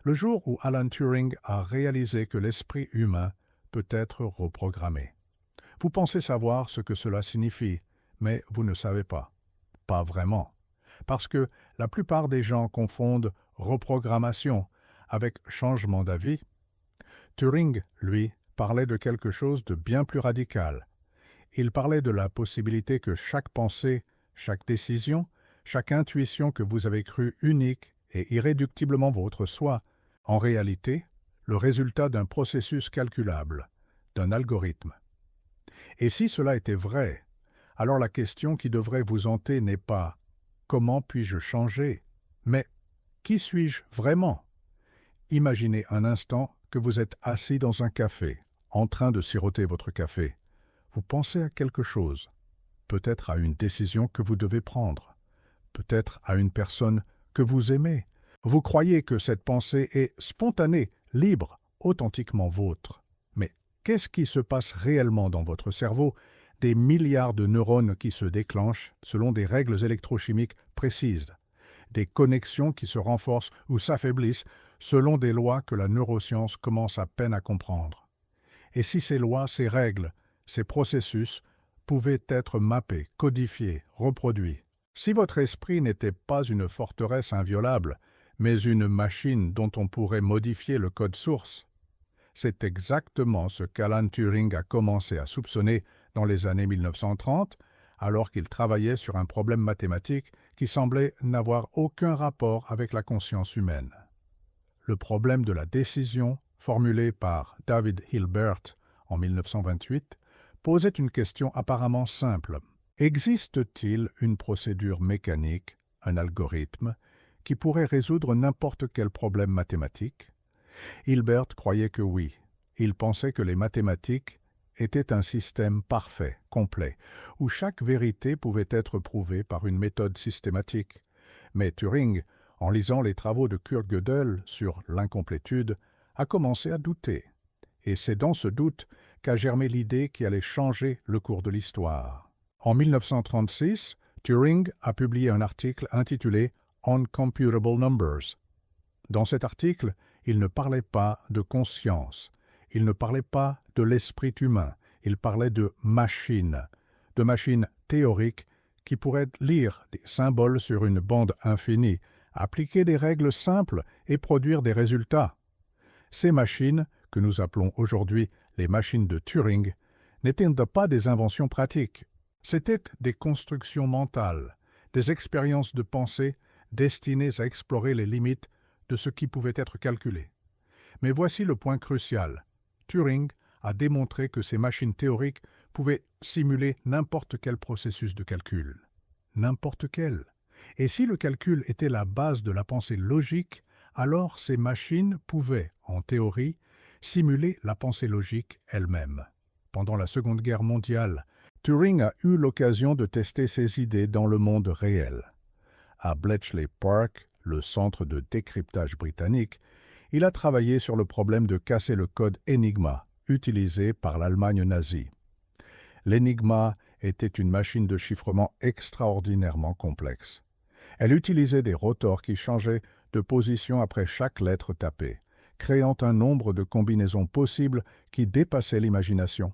le jour où Alan Turing a réalisé que l'esprit humain peut être reprogrammé. Vous pensez savoir ce que cela signifie, mais vous ne savez pas. Pas vraiment. Parce que la plupart des gens confondent reprogrammation avec changement d'avis. Turing, lui, parlait de quelque chose de bien plus radical. Il parlait de la possibilité que chaque pensée, chaque décision, chaque intuition que vous avez crue unique et irréductiblement vôtre soit, en réalité, le résultat d'un processus calculable, d'un algorithme. Et si cela était vrai, alors la question qui devrait vous hanter n'est pas « Comment puis-je changer ?», mais « Qui suis-je vraiment ?» Imaginez un instant que vous êtes assis dans un café, en train de siroter votre café. Vous pensez à quelque chose, peut-être à une décision que vous devez prendre, peut-être à une personne que vous aimez. Vous croyez que cette pensée est spontanée, libre, authentiquement vôtre. Mais qu'est-ce qui se passe réellement dans votre cerveau? Des milliards de neurones qui se déclenchent selon des règles électrochimiques précises, des connexions qui se renforcent ou s'affaiblissent selon des lois que la neuroscience commence à peine à comprendre. Et si ces lois, ces règles, ces processus pouvaient être mappés, codifiés, reproduits? Si votre esprit n'était pas une forteresse inviolable, mais une machine dont on pourrait modifier le code source, c'est exactement ce qu'Alan Turing a commencé à soupçonner dans les années 1930, alors qu'il travaillait sur un problème mathématique qui semblait n'avoir aucun rapport avec la conscience humaine. Le problème de la décision, formulé par David Hilbert en 1928, posait une question apparemment simple. Existe-t-il une procédure mécanique, un algorithme, qui pourrait résoudre n'importe quel problème mathématique? Hilbert croyait que oui. Il pensait que les mathématiques étaient un système parfait, complet, où chaque vérité pouvait être prouvée par une méthode systématique. Mais Turing, en lisant les travaux de Kurt Gödel sur l'incomplétude, a commencé à douter. Et c'est dans ce doute qu'a germé l'idée qui allait changer le cours de l'histoire. En 1936, Turing a publié un article intitulé « Uncomputable Numbers ». Dans cet article, il ne parlait pas de conscience, il ne parlait pas de l'esprit humain, il parlait de machines théoriques qui pourraient lire des symboles sur une bande infinie, appliquer des règles simples et produire des résultats. Ces machines, que nous appelons aujourd'hui les machines de Turing, n'étaient pas des inventions pratiques. C'étaient des constructions mentales, des expériences de pensée destinées à explorer les limites de ce qui pouvait être calculé. Mais voici le point crucial. Turing a démontré que ces machines théoriques pouvaient simuler n'importe quel processus de calcul. N'importe quel. Et si le calcul était la base de la pensée logique, alors ces machines pouvaient, en théorie, simuler la pensée logique elle-même. Pendant la Seconde Guerre mondiale, Turing a eu l'occasion de tester ses idées dans le monde réel. À Bletchley Park, le centre de décryptage britannique, il a travaillé sur le problème de casser le code Enigma, utilisé par l'Allemagne nazie. L'Enigma était une machine de chiffrement extraordinairement complexe. Elle utilisait des rotors qui changeaient de position après chaque lettre tapée, créant un nombre de combinaisons possibles qui dépassait l'imagination.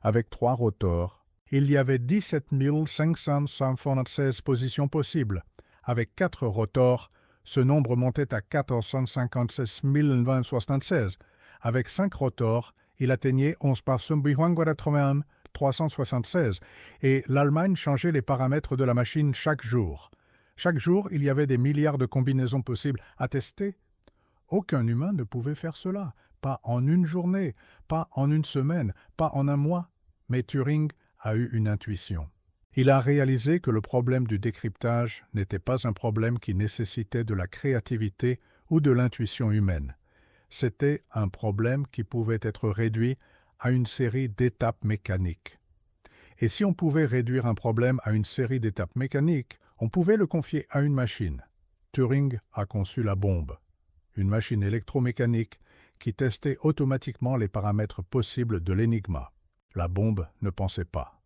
Avec 3 rotors, il y avait 17 516 positions possibles. Avec 4 rotors, ce nombre montait à 1456 076. Avec 5 rotors, il atteignait 11,376 et l'Allemagne changeait les paramètres de la machine chaque jour. Chaque jour, il y avait des milliards de combinaisons possibles à tester. Aucun humain ne pouvait faire cela, pas en une journée, pas en une semaine, pas en un mois. Mais Turing a eu une intuition. Il a réalisé que le problème du décryptage n'était pas un problème qui nécessitait de la créativité ou de l'intuition humaine. C'était un problème qui pouvait être réduit à une série d'étapes mécaniques. Et si on pouvait réduire un problème à une série d'étapes mécaniques, on pouvait le confier à une machine. Turing a conçu la bombe, une machine électromécanique qui testait automatiquement les paramètres possibles de l'Enigma. La bombe ne pensait pas.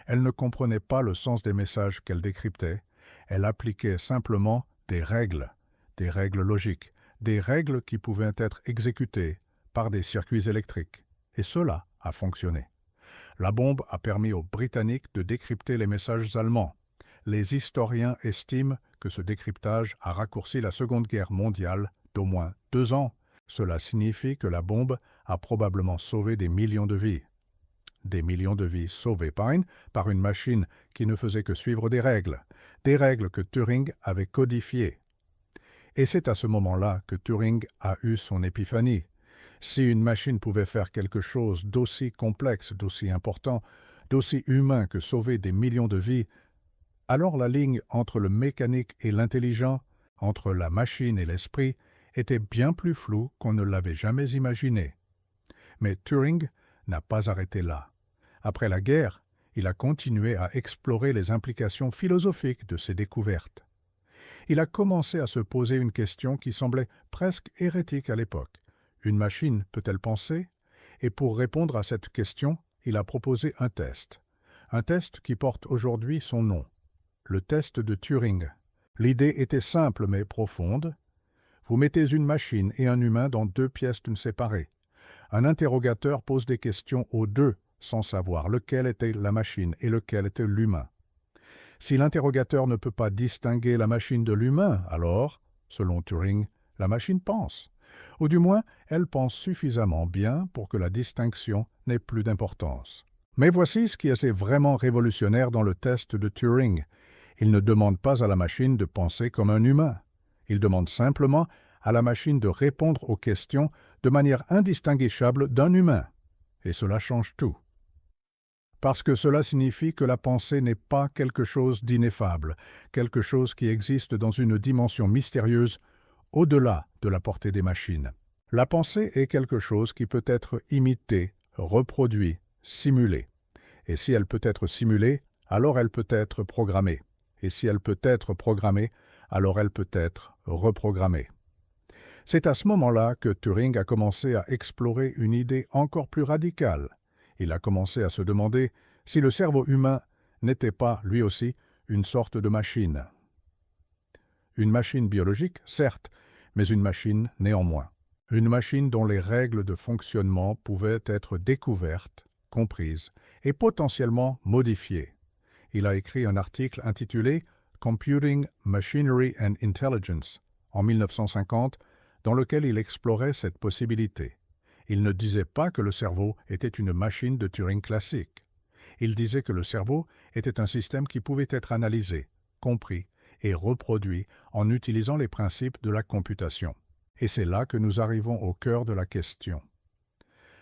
Elle ne comprenait pas le sens des messages qu'elle décryptait. Elle appliquait simplement des règles logiques, des règles qui pouvaient être exécutées par des circuits électriques. Et cela a fonctionné. La bombe a permis aux Britanniques de décrypter les messages allemands. Les historiens estiment que ce décryptage a raccourci la Seconde Guerre mondiale d'au moins 2 ans. Cela signifie que la bombe a probablement sauvé des millions de vies. Des millions de vies sauvées par une machine qui ne faisait que suivre des règles que Turing avait codifiées. Et c'est à ce moment-là que Turing a eu son épiphanie. Si une machine pouvait faire quelque chose d'aussi complexe, d'aussi important, d'aussi humain que sauver des millions de vies, alors la ligne entre le mécanique et l'intelligent, entre la machine et l'esprit, était bien plus floue qu'on ne l'avait jamais imaginé. Mais Turing n'a pas arrêté là. Après la guerre, il a continué à explorer les implications philosophiques de ses découvertes. Il a commencé à se poser une question qui semblait presque hérétique à l'époque. Une machine peut-elle penser? Et pour répondre à cette question, il a proposé un test. Un test qui porte aujourd'hui son nom. Le test de Turing. L'idée était simple mais profonde. Vous mettez une machine et un humain dans 2 pièces séparées. Un interrogateur pose des questions aux 2 sans savoir lequel était la machine et lequel était l'humain. Si l'interrogateur ne peut pas distinguer la machine de l'humain, alors, selon Turing, la machine pense. Ou du moins, elle pense suffisamment bien pour que la distinction n'ait plus d'importance. Mais voici ce qui est vraiment révolutionnaire dans le test de Turing. Il ne demande pas à la machine de penser comme un humain. Il demande simplement à la machine de répondre aux questions de manière indistinguishable d'un humain. Et cela change tout. Parce que cela signifie que la pensée n'est pas quelque chose d'ineffable, quelque chose qui existe dans une dimension mystérieuse au-delà de la portée des machines. La pensée est quelque chose qui peut être imité, reproduit, simulé. Et si elle peut être simulée, alors elle peut être programmée. Et si elle peut être programmée, alors elle peut être reprogrammée. C'est à ce moment-là que Turing a commencé à explorer une idée encore plus radicale. Il a commencé à se demander si le cerveau humain n'était pas, lui aussi, une sorte de machine. Une machine biologique, certes, mais une machine néanmoins. Une machine dont les règles de fonctionnement pouvaient être découvertes, comprises et potentiellement modifiées. Il a écrit un article intitulé « Computing, Machinery and Intelligence » en 1950, dans lequel il explorait cette possibilité. Il ne disait pas que le cerveau était une machine de Turing classique. Il disait que le cerveau était un système qui pouvait être analysé, compris et reproduit en utilisant les principes de la computation. Et c'est là que nous arrivons au cœur de la question.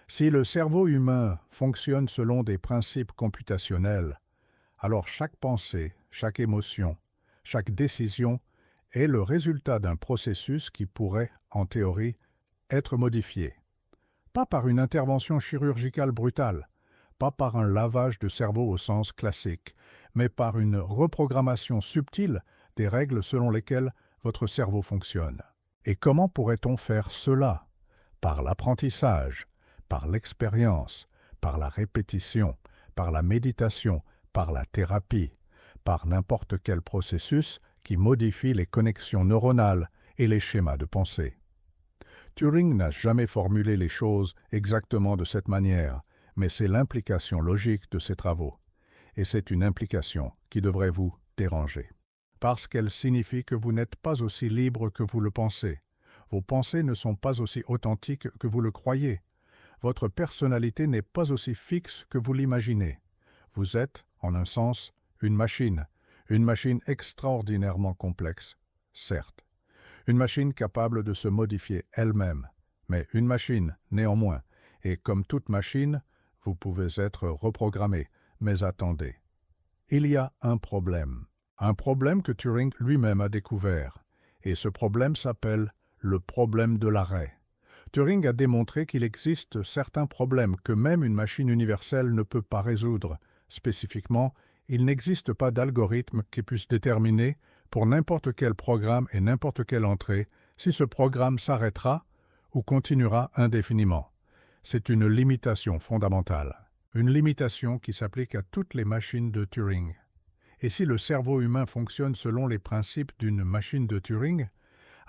Si le cerveau humain fonctionne selon des principes computationnels, alors chaque pensée, chaque émotion, chaque décision est le résultat d'un processus qui pourrait, en théorie, être modifié. Pas par une intervention chirurgicale brutale, pas par un lavage de cerveau au sens classique, mais par une reprogrammation subtile des règles selon lesquelles votre cerveau fonctionne. Et comment pourrait-on faire cela? Par l'apprentissage, par l'expérience, par la répétition, par la méditation, par la thérapie, par n'importe quel processus qui modifie les connexions neuronales et les schémas de pensée. Turing n'a jamais formulé les choses exactement de cette manière, mais c'est l'implication logique de ses travaux. Et c'est une implication qui devrait vous déranger. Parce qu'elle signifie que vous n'êtes pas aussi libre que vous le pensez. Vos pensées ne sont pas aussi authentiques que vous le croyez. Votre personnalité n'est pas aussi fixe que vous l'imaginez. Vous êtes, en un sens, une machine extraordinairement complexe, certes. Une machine capable de se modifier elle-même, mais une machine, néanmoins, et comme toute machine, vous pouvez être reprogrammé, mais attendez. Il y a un problème que Turing lui-même a découvert, et ce problème s'appelle le problème de l'arrêt. Turing a démontré qu'il existe certains problèmes que même une machine universelle ne peut pas résoudre. Spécifiquement, il n'existe pas d'algorithme qui puisse déterminer, pour n'importe quel programme et n'importe quelle entrée, si ce programme s'arrêtera ou continuera indéfiniment. C'est une limitation fondamentale. Une limitation qui s'applique à toutes les machines de Turing. Et si le cerveau humain fonctionne selon les principes d'une machine de Turing,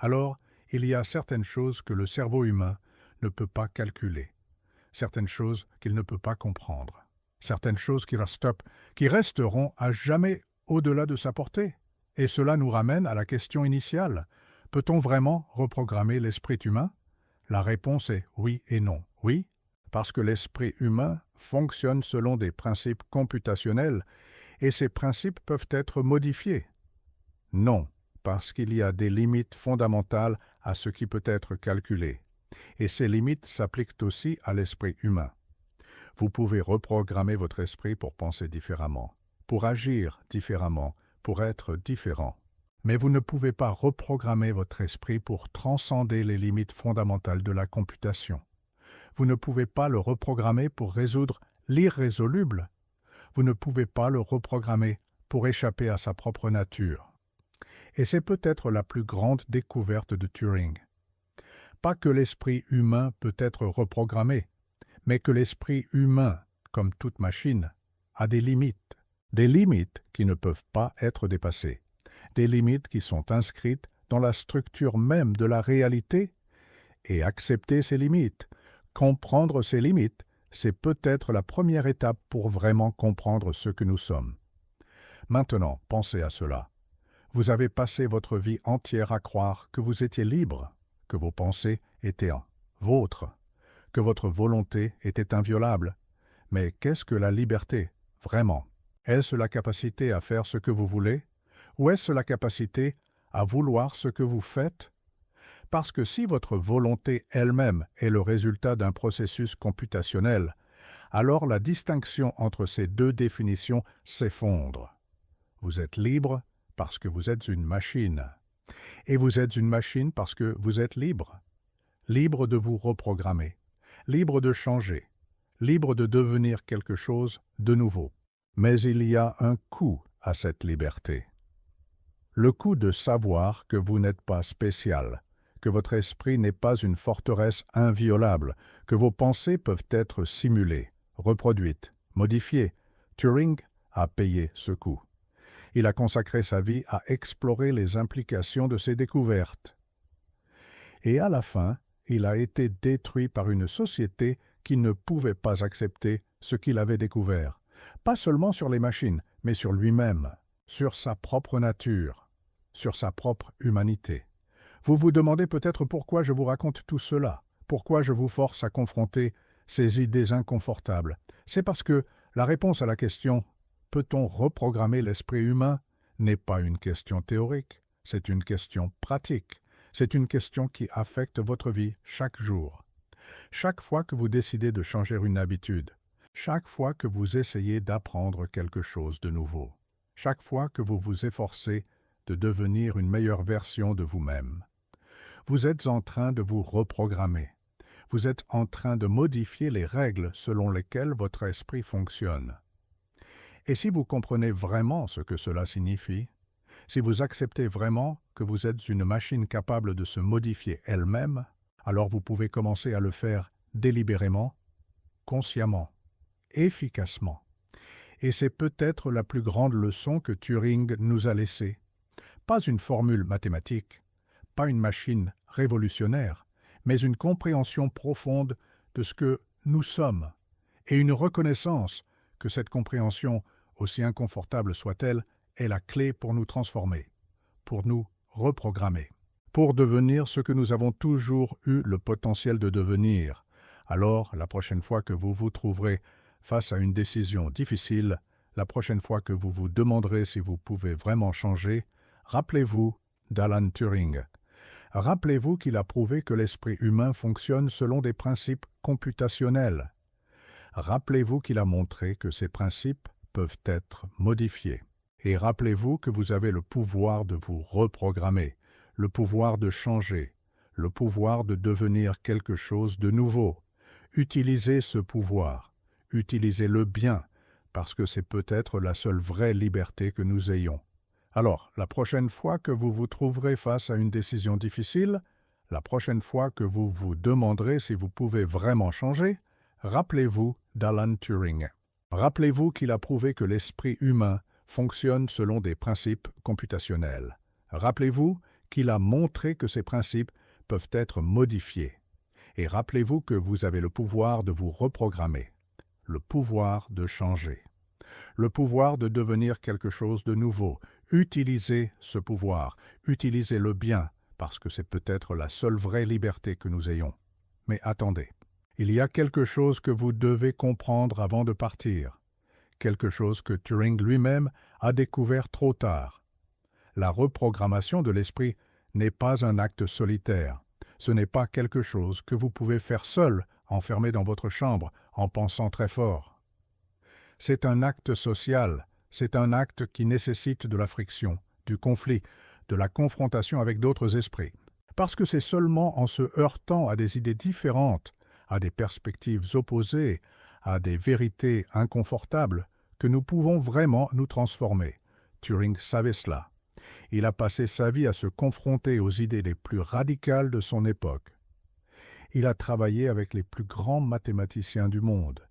alors Il y a certaines choses que le cerveau humain ne peut pas calculer, certaines choses qu'il ne peut pas comprendre, certaines choses qui resteront à jamais au-delà de sa portée. Et cela nous ramène à la question initiale. Peut-on vraiment reprogrammer l'esprit humain? La réponse est oui et non. Oui, parce que l'esprit humain fonctionne selon des principes computationnels et ces principes peuvent être modifiés. Non, parce qu'il y a des limites fondamentales à ce qui peut être calculé. Et ces limites s'appliquent aussi à l'esprit humain. Vous pouvez reprogrammer votre esprit pour penser différemment, pour agir différemment, pour être différent. Mais vous ne pouvez pas reprogrammer votre esprit pour transcender les limites fondamentales de la computation. Vous ne pouvez pas le reprogrammer pour résoudre l'irrésoluble. Vous ne pouvez pas le reprogrammer pour échapper à sa propre nature. Et c'est peut-être la plus grande découverte de Turing. Pas que l'esprit humain peut être reprogrammé, mais que l'esprit humain, comme toute machine, a des limites qui ne peuvent pas être dépassées, des limites qui sont inscrites dans la structure même de la réalité. Et accepter ces limites, comprendre ces limites, c'est peut-être la première étape pour vraiment comprendre ce que nous sommes. Maintenant, pensez à cela. Vous avez passé votre vie entière à croire que vous étiez libre, que vos pensées étaient vôtres, que votre volonté était inviolable. Mais qu'est-ce que la liberté, vraiment? Est-ce la capacité à faire ce que vous voulez? Ou est-ce la capacité à vouloir ce que vous faites? Parce que si votre volonté elle-même est le résultat d'un processus computationnel, alors la distinction entre ces deux définitions s'effondre. Vous êtes libre parce que vous êtes une machine. Et vous êtes une machine parce que vous êtes libre. Libre de vous reprogrammer, libre de changer, libre de devenir quelque chose de nouveau. Mais il y a un coût à cette liberté. Le coût de savoir que vous n'êtes pas spécial, que votre esprit n'est pas une forteresse inviolable, que vos pensées peuvent être simulées, reproduites, modifiées. Turing a payé ce coût. Il a consacré sa vie à explorer les implications de ces découvertes. Et à la fin, il a été détruit par une société qui ne pouvait pas accepter ce qu'il avait découvert, pas seulement sur les machines, mais sur lui-même, sur sa propre nature, sur sa propre humanité. Vous vous demandez peut-être pourquoi je vous raconte tout cela, pourquoi je vous force à confronter ces idées inconfortables. C'est parce que la réponse à la question « Peut-on reprogrammer l'esprit humain ?» n'est pas une question théorique, c'est une question pratique. C'est une question qui affecte votre vie chaque jour. Chaque fois que vous décidez de changer une habitude, chaque fois que vous essayez d'apprendre quelque chose de nouveau, chaque fois que vous vous efforcez de devenir une meilleure version de vous-même, vous êtes en train de vous reprogrammer. Vous êtes en train de modifier les règles selon lesquelles votre esprit fonctionne. Et si vous comprenez vraiment ce que cela signifie, si vous acceptez vraiment que vous êtes une machine capable de se modifier elle-même, alors vous pouvez commencer à le faire délibérément, consciemment, efficacement. Et c'est peut-être la plus grande leçon que Turing nous a laissée. Pas une formule mathématique, pas une machine révolutionnaire, mais une compréhension profonde de ce que nous sommes, et une reconnaissance que cette compréhension, aussi inconfortable soit-elle, est la clé pour nous transformer, pour nous reprogrammer, pour devenir ce que nous avons toujours eu le potentiel de devenir. Alors, la prochaine fois que vous vous trouverez face à une décision difficile, la prochaine fois que vous vous demanderez si vous pouvez vraiment changer, rappelez-vous d'Alan Turing. Rappelez-vous qu'il a prouvé que l'esprit humain fonctionne selon des principes computationnels. Rappelez-vous qu'il a montré que ces principes peuvent être modifiés. Et rappelez-vous que vous avez le pouvoir de vous reprogrammer, le pouvoir de changer, le pouvoir de devenir quelque chose de nouveau. Utilisez ce pouvoir, utilisez-le bien, parce que c'est peut-être la seule vraie liberté que nous ayons. Alors, la prochaine fois que vous vous trouverez face à une décision difficile, la prochaine fois que vous vous demanderez si vous pouvez vraiment changer, rappelez-vous d'Alan Turing. Rappelez-vous qu'il a prouvé que l'esprit humain fonctionne selon des principes computationnels. Rappelez-vous qu'il a montré que ces principes peuvent être modifiés. Et rappelez-vous que vous avez le pouvoir de vous reprogrammer, le pouvoir de changer, le pouvoir de devenir quelque chose de nouveau. Utilisez ce pouvoir, utilisez-le bien, parce que c'est peut-être la seule vraie liberté que nous ayons. Mais attendez, il y a quelque chose que vous devez comprendre avant de partir, quelque chose que Turing lui-même a découvert trop tard. La reprogrammation de l'esprit n'est pas un acte solitaire. Ce n'est pas quelque chose que vous pouvez faire seul, enfermé dans votre chambre, en pensant très fort. C'est un acte social, c'est un acte qui nécessite de la friction, du conflit, de la confrontation avec d'autres esprits. Parce que c'est seulement en se heurtant à des idées différentes, à des perspectives opposées, à des vérités inconfortables, que nous pouvons vraiment nous transformer. Turing savait cela. Il a passé sa vie à se confronter aux idées les plus radicales de son époque. Il a travaillé avec les plus grands mathématiciens du monde.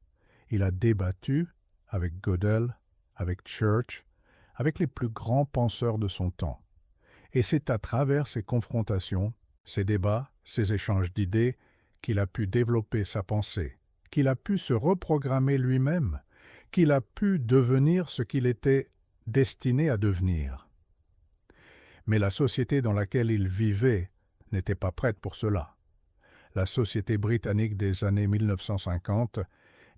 Il a débattu avec Gödel, avec Church, avec les plus grands penseurs de son temps. Et c'est à travers ces confrontations, ces débats, ces échanges d'idées, qu'il a pu développer sa pensée, qu'il a pu se reprogrammer lui-même, qu'il a pu devenir ce qu'il était destiné à devenir. Mais la société dans laquelle il vivait n'était pas prête pour cela. La société britannique des années 1950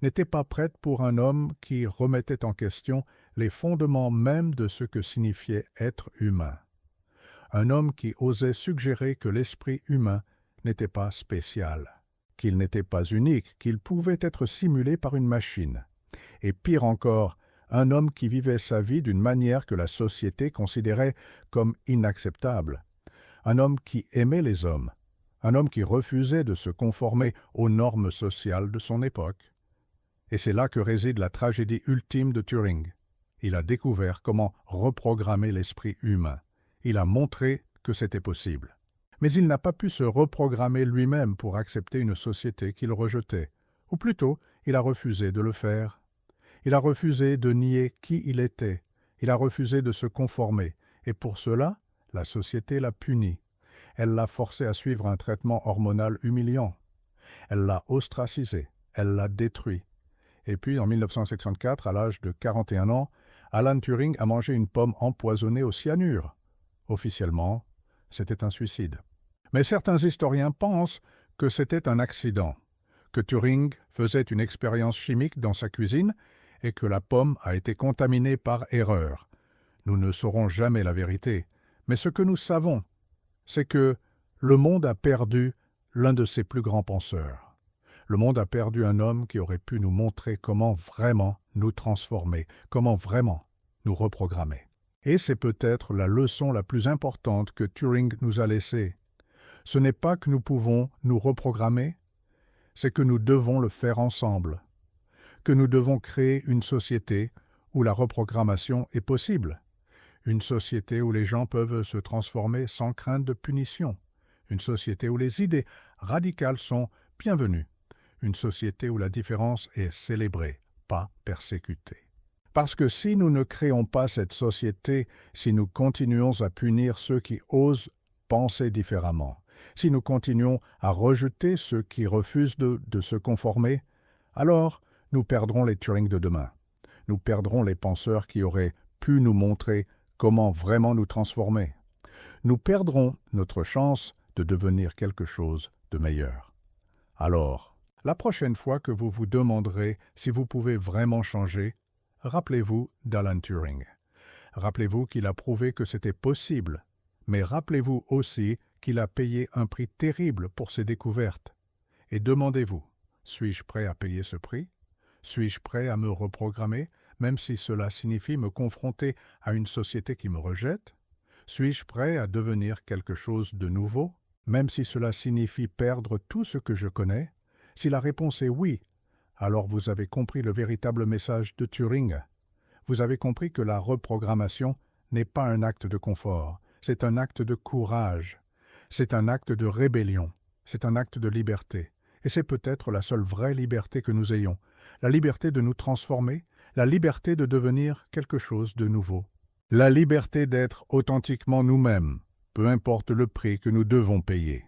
n'était pas prête pour un homme qui remettait en question les fondements mêmes de ce que signifiait être humain. Un homme qui osait suggérer que l'esprit humain n'était pas spécial, qu'il n'était pas unique, qu'il pouvait être simulé par une machine. Et pire encore, un homme qui vivait sa vie d'une manière que la société considérait comme inacceptable. Un homme qui aimait les hommes. Un homme qui refusait de se conformer aux normes sociales de son époque. Et c'est là que réside la tragédie ultime de Turing. Il a découvert comment reprogrammer l'esprit humain. Il a montré que c'était possible. Mais il n'a pas pu se reprogrammer lui-même pour accepter une société qu'il rejetait. Ou plutôt, il a refusé de le faire. Il a refusé de nier qui il était. Il a refusé de se conformer. Et pour cela, la société l'a puni. Elle l'a forcé à suivre un traitement hormonal humiliant. Elle l'a ostracisé. Elle l'a détruit. Et puis, en 1964, à l'âge de 41 ans, Alan Turing a mangé une pomme empoisonnée au cyanure. Officiellement, c'était un suicide. Mais certains historiens pensent que c'était un accident, que Turing faisait une expérience chimique dans sa cuisine et que la pomme a été contaminée par erreur. Nous ne saurons jamais la vérité, mais ce que nous savons, c'est que le monde a perdu l'un de ses plus grands penseurs. Le monde a perdu un homme qui aurait pu nous montrer comment vraiment nous transformer, comment vraiment nous reprogrammer. Et c'est peut-être la leçon la plus importante que Turing nous a laissée. Ce n'est pas que nous pouvons nous reprogrammer, c'est que nous devons le faire ensemble, que nous devons créer une société où la reprogrammation est possible, une société où les gens peuvent se transformer sans crainte de punition, une société où les idées radicales sont bienvenues, une société où la différence est célébrée, pas persécutée. Parce que si nous ne créons pas cette société, si nous continuons à punir ceux qui osent penser différemment, si nous continuons à rejeter ceux qui refusent de se conformer, alors nous perdrons les Turing de demain. Nous perdrons les penseurs qui auraient pu nous montrer comment vraiment nous transformer. Nous perdrons notre chance de devenir quelque chose de meilleur. Alors, la prochaine fois que vous vous demanderez si vous pouvez vraiment changer, rappelez-vous d'Alan Turing. Rappelez-vous qu'il a prouvé que c'était possible, mais rappelez-vous aussi qu'il a payé un prix terrible pour ses découvertes. Et demandez-vous, suis-je prêt à payer ce prix? Suis-je prêt à me reprogrammer, même si cela signifie me confronter à une société qui me rejette? Suis-je prêt à devenir quelque chose de nouveau, même si cela signifie perdre tout ce que je connais? Si la réponse est oui, alors vous avez compris le véritable message de Turing. Vous avez compris que la reprogrammation n'est pas un acte de confort, c'est un acte de courage, c'est un acte de rébellion, c'est un acte de liberté. Et c'est peut-être la seule vraie liberté que nous ayons, la liberté de nous transformer, la liberté de devenir quelque chose de nouveau, la liberté d'être authentiquement nous-mêmes, peu importe le prix que nous devons payer.